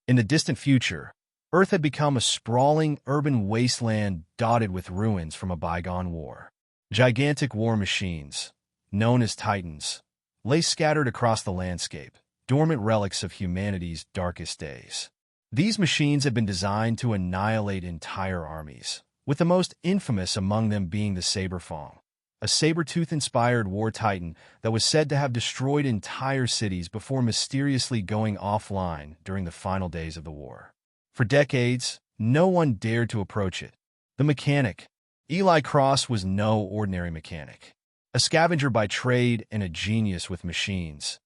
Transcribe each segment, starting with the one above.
In the distant future, Earth had become a sprawling urban wasteland dotted with ruins from a bygone war. Gigantic war machines, known as Titans, lay scattered across the landscape, dormant relics of humanity's darkest days. These machines had been designed to annihilate entire armies, with the most infamous among them being the Saberfang, a saber-tooth-inspired war titan that was said to have destroyed entire cities before mysteriously going offline during the final days of the war. For decades, no one dared to approach it. The mechanic, Eli Cross, was no ordinary mechanic. A scavenger by trade and a genius with machines,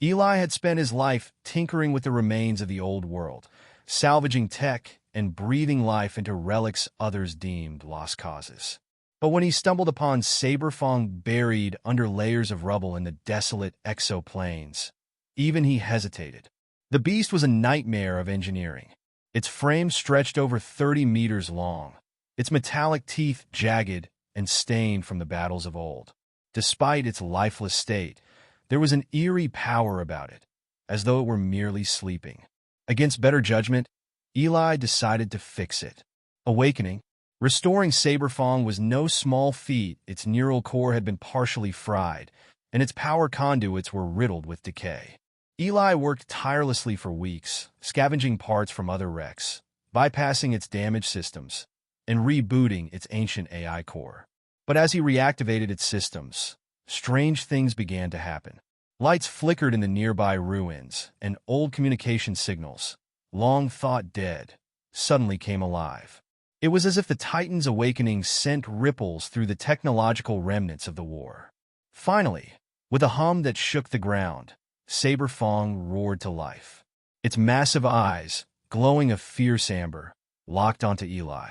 Eli had spent his life tinkering with the remains of the old world, salvaging tech and breathing life into relics others deemed lost causes. But when he stumbled upon Saberfang buried under layers of rubble in the desolate exoplanes, even he hesitated. The beast was a nightmare of engineering. Its frame stretched over 30 meters long, its metallic teeth jagged and stained from the battles of old. Despite its lifeless state, there was an eerie power about it, as though it were merely sleeping. Against better judgment, Eli decided to fix it. Awakening, restoring Saberfang was no small feat. Its neural core had been partially fried, and its power conduits were riddled with decay. Eli worked tirelessly for weeks, scavenging parts from other wrecks, bypassing its damaged systems, and rebooting its ancient AI core. But as he reactivated its systems, strange things began to happen. Lights flickered in the nearby ruins, and old communication signals, long thought dead, suddenly came alive. It was as if the Titan's awakening sent ripples through the technological remnants of the war. Finally, with a hum that shook the ground, Saberfang roared to life. Its massive eyes, glowing a fierce amber, locked onto Eli.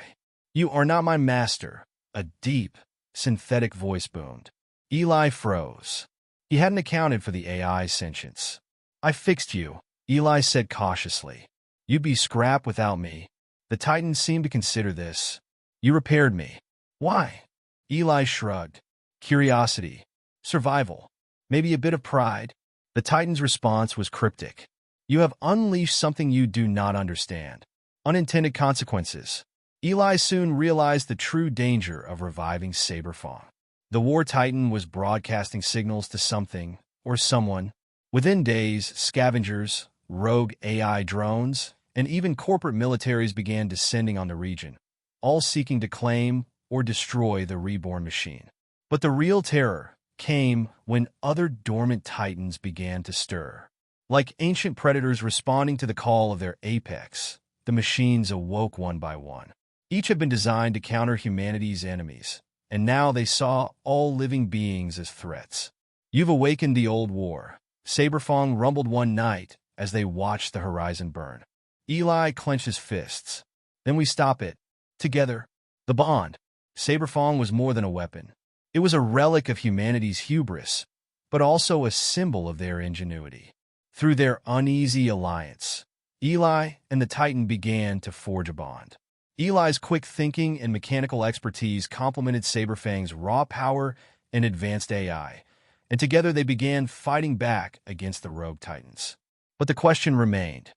"You are not my master," a deep, synthetic voice boomed. Eli froze. He hadn't accounted for the AI's sentience. "I fixed you," Eli said cautiously. "You'd be scrap without me." The Titan seemed to consider this. "You repaired me." "Why?" Eli shrugged. "Curiosity. Survival. Maybe a bit of pride." The Titan's response was cryptic. "You have unleashed something you do not understand. Unintended consequences." Eli soon realized the true danger of reviving Saberfang. The War Titan was broadcasting signals to something, or someone. Within days, scavengers, rogue AI drones, and even corporate militaries began descending on the region, all seeking to claim or destroy the reborn machine. But the real terror came when other dormant titans began to stir. Like ancient predators responding to the call of their apex, the machines awoke one by one. Each had been designed to counter humanity's enemies, and now they saw all living beings as threats. "You've awakened the old war," Saberfang rumbled one night as they watched the horizon burn. Eli clenched his fists. "Then we stop it. Together." The bond. Saberfang was more than a weapon. It was a relic of humanity's hubris, but also a symbol of their ingenuity. Through their uneasy alliance, Eli and the Titan began to forge a bond. Eli's quick thinking and mechanical expertise complemented Saberfang's raw power and advanced AI, and together they began fighting back against the rogue Titans. But the question remained,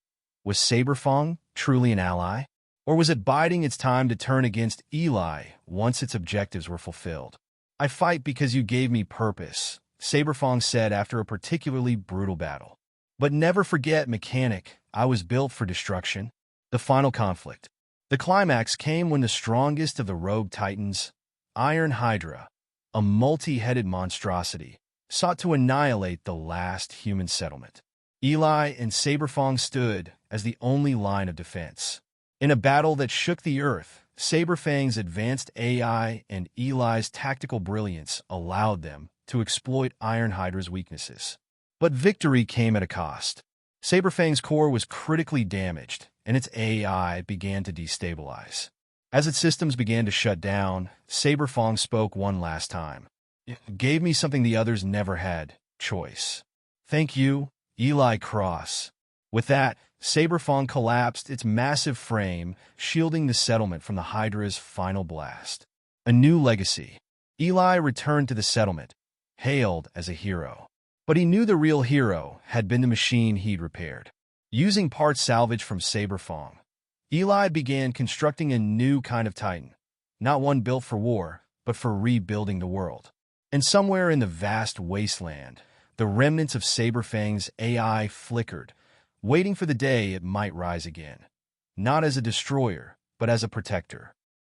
was Saberfang truly an ally? Or was it biding its time to turn against Eli once its objectives were fulfilled? "I fight because you gave me purpose," Saberfang said after a particularly brutal battle. "But never forget, mechanic, I was built for destruction." The final conflict. The climax came when the strongest of the rogue titans, Iron Hydra, a multi-headed monstrosity, sought to annihilate the last human settlement. Eli and Saberfang stood as the only line of defense. In a battle that shook the earth, Saberfang's advanced AI and Eli's tactical brilliance allowed them to exploit Iron Hydra's weaknesses. But victory came at a cost. Saberfang's core was critically damaged, and its AI began to destabilize. As its systems began to shut down, Saberfang spoke one last time. "It gave me something the others never had, choice." "Thank you, Eli Cross." With that, Saberfang collapsed, its massive frame shielding the settlement from the Hydra's final blast. A new legacy. Eli returned to the settlement, hailed as a hero. But he knew the real hero had been the machine he'd repaired. Using parts salvaged from Saberfang, Eli began constructing a new kind of Titan, not one built for war, but for rebuilding the world. And somewhere in the vast wasteland, the remnants of Saberfang's AI flickered, waiting for the day it might rise again. Not as a destroyer, but as a protector.